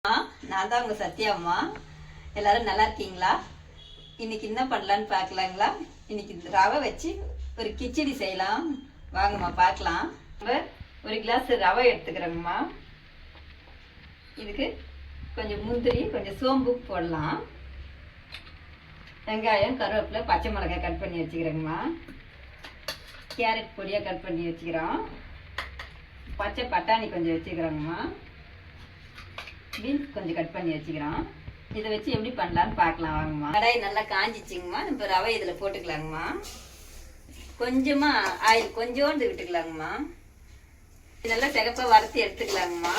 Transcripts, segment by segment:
நான் தான் உங்கள் சத்யா அம்மா. எல்லாரும் நல்லா இருக்கீங்களா? இன்னைக்கு என்ன பண்ணலான்னு பார்க்கலாங்களா? இன்னைக்கு ரவை வச்சு ஒரு கிச்சடி செய்யலாம். வாங்கம்மா பார்க்கலாம். ஒரு கிளாஸ் ரவை எடுத்துக்கிறோங்கம்மா. இதுக்கு கொஞ்சம் முந்திரி, கொஞ்சம் சோம்பு போடலாம். வெங்காயம், கருவேப்பிலை, பச்சை மிளகாய் கட் பண்ணி வச்சுக்கிறேங்கம்மா. கேரட் பொடியாக கட் பண்ணி வச்சுக்கிறோம். பச்சை பட்டாணி கொஞ்சம் வச்சுக்கிறோங்கம்மா. பீன்ஸ் கொஞ்சம் கட் பண்ணி வச்சுக்கிறோம். இதை வச்சு எப்படி பண்ணலான்னு பார்க்கலாம் வாங்கம்மா. கடாய் நல்லா காஞ்சிச்சிங்கம்மா. நம்ம ரவை இதில் போட்டுக்கலாங்கம்மா. கொஞ்சமாக ஆயில் கொஞ்சோண்டு விட்டுக்கலாங்கம்மா. நல்லா சிகப்பாக வறுத்து எடுத்துக்கலாங்கம்மா.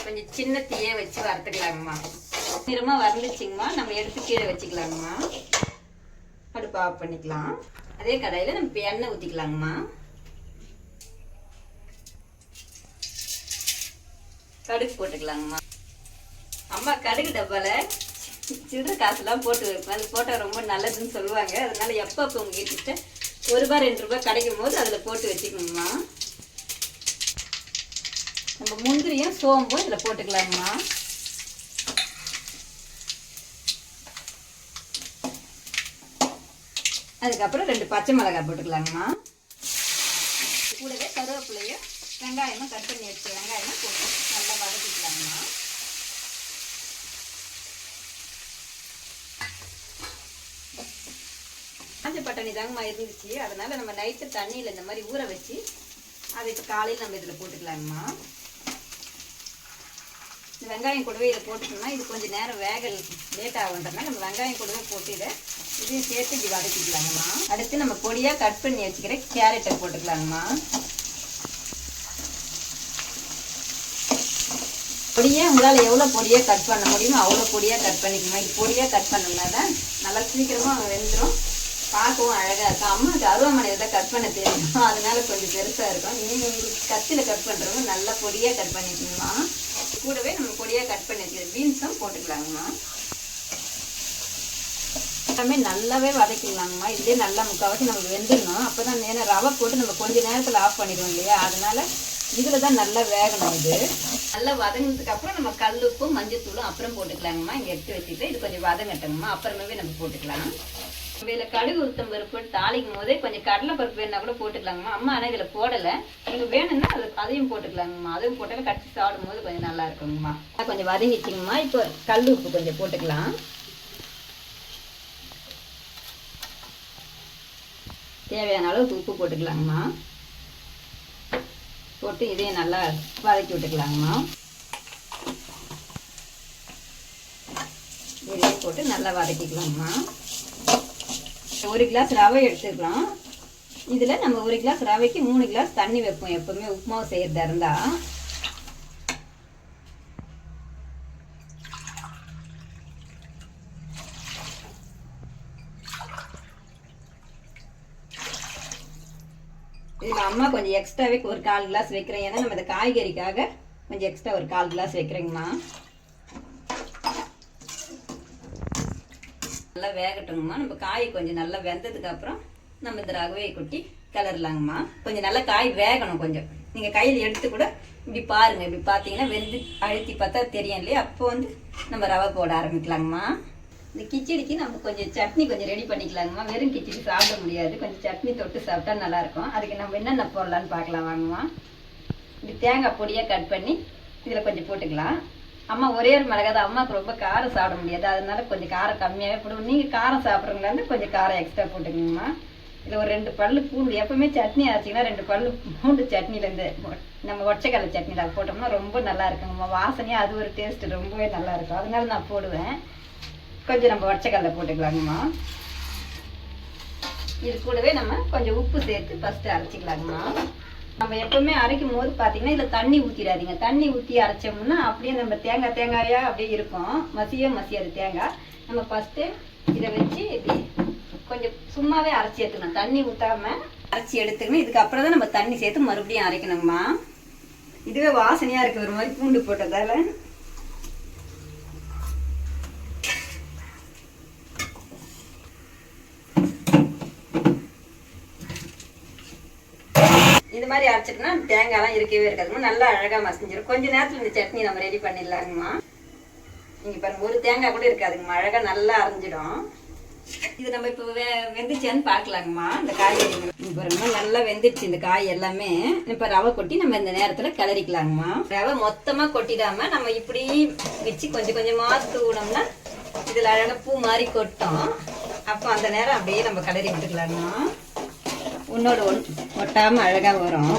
கொஞ்சம் சின்ன தீயை வச்சு வறுத்துக்கலாங்கம்மா. நிறமாக வறுந்துச்சிங்கம்மா. நம்ம எடுத்து கீழே வச்சுக்கலாங்கம்மா. அடுப்பு ஆஃப் பண்ணிக்கலாம். அதே கடாயில் நம்ம எண்ணெய் ஊற்றிக்கலாங்கம்மா. கடுகு போட்டுக்கலாங்கம்மா. அம்மா கடுகு டப்பாவில் சில்லற காசுலாம் போட்டு வைப்பேன். அது போட்டால் ரொம்ப நல்லதுன்னு சொல்லுவாங்க. அதனால எப்போ உங்ககிட்ட ₹1 ₹2 கிடைக்கும் போது அதில் போட்டு வச்சுக்கணுங்கம்மா. நம்ம முந்திரியும் சோம்பும் இதில் போட்டுக்கலாங்கம்மா. அதுக்கப்புறம் 2 பச்சை மிளகாய் போட்டுக்கலாங்கம்மா. கூடவே கருவேப்பிலையும் வெங்காயமும் கட் பண்ணி வச்சு வெங்காயமும் போட்டு நல்லா வதக்கிக்கலாங்கம்மா. காஞ்ச பட்டாணி தாங்கம்மா இருந்துச்சு. அதனால நம்ம நைட்டு தண்ணியில் இந்த மாதிரி ஊற வச்சு அதை இப்போ காலையில் நம்ம இதில் போட்டுக்கலாங்கம்மா. இந்த வெங்காயம் கூடவே இதை போட்டுக்கணும்னா இது கொஞ்சம் நேரம் வேக லேட் ஆகுன்றதுனால நம்ம வெங்காயம் கூடவே போட்டு இதையும் சேர்த்து இப்படி வதக்கிக்கலாங்கம்மா. அடுத்து நம்ம பொடியாக கட் பண்ணி வச்சுக்கிற கேரட்டை போட்டுக்கலாங்கம்மா. பொடியாக உங்களால் எவ்வளோ பொடியாக கட் பண்ண முடியுமோ அவ்வளோ பொடியாக கட் பண்ணிக்கணுமா. இது பொடியாக கட் பண்ணோம்னா தான் நல்லா சீக்கிரமாக வெந்துடும், பார்க்கவும் அழகாக இருக்கும். அம்மாவுக்கு அருவாமனை தான் கட் பண்ண தெரியும், அதனால கொஞ்சம் பெருசாக இருக்கும். நீங்கள் உங்களுக்கு கத்தியில் கட் பண்ணுறவங்க நல்லா பொடியாக கட் பண்ணிக்கணுமா. கூடவே நம்ம பொடியாக கட் பண்ணி வச்சுக்கிற பீன்ஸும் போட்டுக்கலாங்கம்மா. எல்லாமே நல்லாவே வதக்கிடலாங்கம்மா. இதுலேயே நல்லா முக்கால்வாசி நமக்கு வெந்துடணும். அப்போ தான் ஏன்னா ரவை போட்டு நம்ம கொஞ்சம் நேரத்தில் ஆஃப் பண்ணிடுவோம் இல்லையா, அதனால இதில் தான் நல்லா வேகணும். இது நல்லா வதங்கினதுக்கு அப்புறம் நம்ம கல்லுப்பும் மஞ்சத்தூளும் அப்புறம் போட்டுக்கலாங்கம்மா. இங்கே எடுத்து வச்சுட்டு இது கொஞ்சம் வதங்கட்டங்கம்மா. அப்புறமாவே நம்ம போட்டுக்கலாம். இதில் கடுகு உளுத்தம் பருப்பு தாளிக்கும் போதே கொஞ்சம் கடலை பருப்பு வேணா கூட போட்டுக்கலாங்கம்மா. அம்மா ஆனால் இதில் போடலை. நீங்கள் வேணும்னா அதையும் போட்டுக்கலாங்கம்மா. அதையும் போட்டாலும் கடிச்சு சாப்பிடும் போது கொஞ்சம் நல்லா இருக்குங்கம்மா. கொஞ்சம் வதங்கிச்சிங்கம்மா. இப்போ கல் உப்பு கொஞ்சம் போட்டுக்கலாம். தேவையான அளவுக்கு உப்பு போட்டுக்கலாங்கம்மா. போட்டு இதையும் நல்லா வதக்கி விட்டுக்கலாங்கம்மா. இதையும் போட்டு நல்லா வதக்கிக்கலாங்கம்மா. 1 கிளாஸ் ரவை எடுத்துக்கலாம். இதில் நம்ம 1 கிளாஸ் ரவைக்கு 3 கிளாஸ் தண்ணி வைப்போம் எப்பவுமே உப்புமாவை செய்யறதா இருந்தா. இதில் அம்மா கொஞ்சம் எக்ஸ்ட்ராவே ஒரு 1/4 கிளாஸ் வைக்கிறேன். ஏன்னா நம்ம இந்த காய்கறிக்காக கொஞ்சம் எக்ஸ்ட்ரா ஒரு 1/4 கிளாஸ் வைக்கிறேங்கம்மா. நல்லா வேகட்டுங்கம்மா. நம்ம காய் கொஞ்சம் நல்லா வெந்ததுக்கு அப்புறம் நம்ம இந்த ரவையை கொட்டி கிளறலாங்கம்மா. கொஞ்சம் நல்லா காய் வேகணும். கொஞ்சம் நீங்கள் கையில் எடுத்து கூட இப்படி பாருங்கள். இப்படி பார்த்தீங்கன்னா வெந்து அழுத்தி பார்த்தா தெரியும் இல்லையா, அப்போ நம்ம ரவை போட ஆரம்பிக்கலாங்கம்மா. இந்த கிச்சடிக்கு நம்ம கொஞ்சம் சட்னி கொஞ்சம் ரெடி பண்ணிக்கலாங்கம்மா. வெறும் கிச்சடி சாப்பிட முடியாது, கொஞ்சம் சட்னி தொட்டு சாப்பிட்டா நல்லாயிருக்கும். அதுக்கு நம்ம என்னென்ன போடலான்னு பார்க்கலாம் வாங்கம்மா. இப்படி தேங்காய் பொடியாக கட் பண்ணி இதில் கொஞ்சம் போட்டுக்கலாம். அம்மா ஒரே ஒரு மிளகாய் தான், அம்மாவுக்கு ரொம்ப காரம் சாப்பிட முடியாது, அதனால கொஞ்சம் காரம் கம்மியாகவே போடுவோம். நீங்கள் காரம் சாப்பிட்றவங்களா இருந்தால் கொஞ்சம் காரம் எக்ஸ்ட்ரா போட்டுக்கணுங்கம்மா. இதில் ஒரு 2 பல்லு பூண்டு, எப்பவுமே சட்னி ஆச்சுங்கன்னா 2 பல்லு பூண்டு சட்னிலேருந்து நம்ம ஒற்றைக்கடலை சட்னியில் அது போட்டோம்னா ரொம்ப நல்லா இருக்குங்கம்மா. வாசனையாக அது ஒரு டேஸ்ட்டு ரொம்பவே நல்லா இருக்கும், அதனால நான் போடுவேன். கொஞ்சம் நம்ம ஒற்றைக்கடலை போட்டுக்கலாங்கம்மா. இது கூடவே நம்ம கொஞ்சம் உப்பு சேர்த்து ஃபஸ்ட்டு அரைச்சிக்கலாங்கம்மா. நம்ம எப்பவுமே அரைக்கும் போது பார்த்தீங்கன்னா இதில் தண்ணி ஊற்றிடாதீங்க. தண்ணி ஊற்றி அரைச்சோம்னா அப்படியே நம்ம தேங்காயாக அப்படியே இருக்கும், மசியாது தேங்காய். நம்ம ஃபஸ்ட்டு இதை வச்சு இப்படி கொஞ்சம் சும்மாவே அரைச்சி எடுத்துக்கணும், தண்ணி ஊற்றாமல் அரைச்சி எடுத்துக்கணும். இதுக்கப்புறம் தான் நம்ம தண்ணி சேர்த்து மறுபடியும் அரைக்கணுங்கம்மா. இதுவே வாசனையாக இருக்குது ஒரு மாதிரி பூண்டு போட்டதால். இது மாதிரி அரைச்சிட்டோம்னா தேங்காய்லாம் இருக்கவே இருக்காதுங்கம்மா. நல்லா அழகாக மசிஞ்சிடும். கொஞ்ச நேரத்தில் இந்த சட்னி நம்ம ரெடி பண்ணிடலாங்கம்மா. நீங்கள் பாருங்க, ஒரு தேங்காய் கூட இருக்காதுங்கம்மா. அழகாக நல்லா அரைஞ்சிடும். இது நம்ம இப்போ வெந்துச்சான்னு பார்க்கலாங்கம்மா. இந்த காய்கறிகள் பாருங்கம்மா நல்லா வெந்துடுச்சு. இந்த காய் எல்லாமே இப்போ ரவை கொட்டி நம்ம இந்த நேரத்தில் கிளறிக்கலாங்கம்மா. ரவை மொத்தமாக கொட்டிடாம நம்ம இப்படி வச்சு கொஞ்சம் கொஞ்சமாக தூணோம்னா இதில் அழகாக பூ மாதிரி கொட்டும். அப்போ அந்த நேரம் அப்படியே நம்ம கிளறி விட்டுக்கலாங்கம்மா. ஒன்னோட ஒட்டாமல் அழகாக வரும்.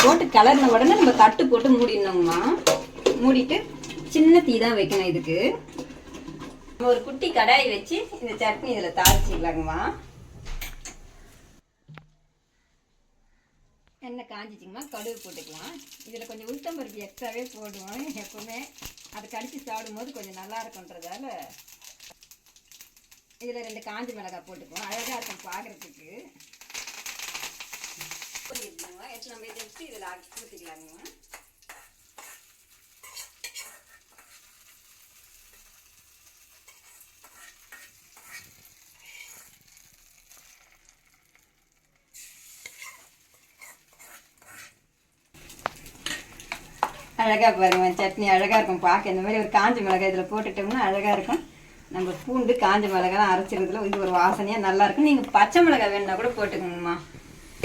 போட்டு கலர்ன உடனே நம்ம தட்டு போட்டு மூடிடணுங்கம்மா. மூடிட்டு சின்ன தீ தான் வைக்கணும். இதுக்கு நம்ம ஒரு குட்டி கடாய் வச்சு இந்த சட்னி இதில் தாளிச்சிக்கலாங்கம்மா. எண்ணெய் காஞ்சிச்சிங்கம்மா. கடுகு போட்டுக்கலாம். இதில் கொஞ்சம் உளுத்தம்பருப்பு எக்ஸ்ட்ராவே போடுவோம் எப்பவுமே. அதை கடிச்சு சாப்பிடும் போது கொஞ்சம் நல்லா இருக்குன்றதால இதில் 2 காஞ்ச மிளகாய் போட்டுக்குவோம். அழகாக இருக்கும் பார்க்குறதுக்கு. நம்ம இதை வச்சு இதில் ஊற்றிக்கலாங்கம்மா. அழகாக பாருங்க, சட்னி அழகாக இருக்கும் பார்க்க. இந்த மாதிரி ஒரு காஞ்ச மிளகாய் இதில் போட்டுட்டோம்னா அழகாக இருக்கும். நம்ம பூண்டு காஞ்ச மிளகாலாம் அரைச்சிருக்கிறதுல இது ஒரு வாசனையாக நல்லாயிருக்கும். நீங்கள் பச்சை மிளகாய் வேணுன்னா கூட போட்டுக்கோங்கம்மா.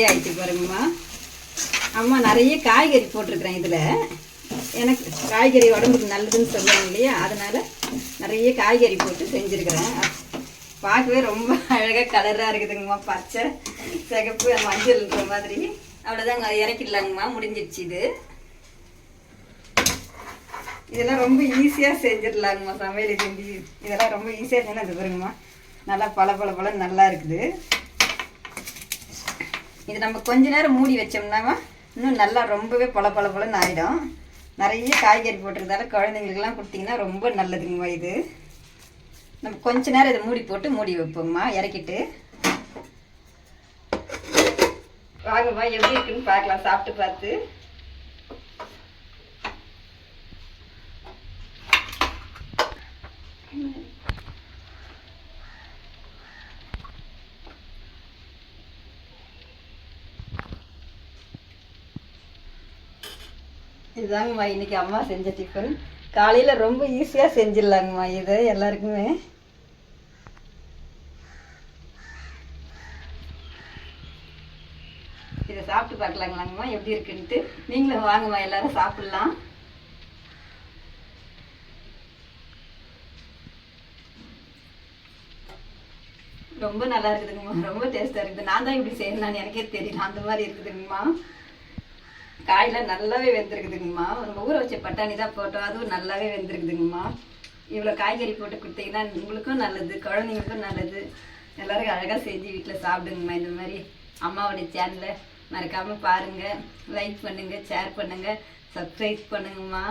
ஆயிடுச்சு பாருங்கம்மா. அம்மா நிறைய காய்கறி போட்டிருக்கிறேன் இதில். எனக்கு காய்கறி உடம்புக்கு நல்லதுன்னு சொல்லுவாங்க இல்லையா, அதனால் நிறைய காய்கறி போட்டு செஞ்சுருக்கிறேன். பார்க்கவே ரொம்ப அழகாக கலராக இருக்குதுங்கம்மா. பச்சை சிகப்பு மஞ்சள்ன்ற மாதிரி. அவ்வளோதாங்க, இறக்கிடலாங்கம்மா. முடிஞ்சிடுச்சு. இதெல்லாம் ரொம்ப ஈஸியாக செஞ்சிடலாங்கம்மா. சமையல் செஞ்சு இதெல்லாம் ரொம்ப ஈஸியாக செஞ்சு அது பாருங்கம்மா. நல்லா பல நல்லா இருக்குது. இது நம்ம கொஞ்ச நேரம் மூடி வச்சோம்னாமா இன்னும் நல்லா ரொம்பவே பலன்னு ஆகிடும். நிறைய காய்கறி போட்டிருந்தால குழந்தைங்களுக்கெல்லாம் கொடுத்தீங்கன்னா ரொம்ப நல்லதுங்கம்மா. இது நம்ம கொஞ்ச நேரம் இதை மூடி வைப்போங்கம்மா. இறக்கிட்டு வாங்கம்மா, எப்படி இருக்குன்னு பார்க்கலாம். சாப்பிட்டு பார்த்து இதுதாங்கம்மா இன்னைக்கு அம்மா செஞ்ச டிஃபன். காலையில் ரொம்ப ஈஸியாக செஞ்சிடலாங்கம்மா. இது எல்லாருக்குமே இதை சாப்பிட்டு பார்க்கலாங்களாங்கம்மா எப்படி இருக்குன்ட்டு. நீங்களும் வாங்கம்மா, எல்லாரும் சாப்பிட்லாம். ரொம்ப நல்லா இருக்குதுங்கம்மா. ரொம்ப டேஸ்ட்டாக இருக்குது. நான் தான் இப்படி செய்யணும்னு எனக்கே தெரியல. அந்த மாதிரி இருக்குதுங்கம்மா. காயெல்லாம் நல்லாவே வெந்திருக்குதுங்கம்மா. நம்ம ஊற வச்ச பட்டாணி தான் போட்டோம், அதுவும் நல்லாவே வெந்திருக்குதுங்கம்மா. இவ்வளோ காய்கறி போட்டு கொடுத்தீங்கன்னா உங்களுக்கும் நல்லது, குழந்தைங்களுக்கும் நல்லது. எல்லோரும் அழகாக செஞ்சு வீட்டில் சாப்பிடுங்கம்மா. இந்த மாதிரி அம்மாவுடைய சேனலை மறக்காமல் பாருங்கள். லைக் பண்ணுங்கள், ஷேர் பண்ணுங்கள், சப்ஸ்கிரைப் பண்ணுங்கம்மா.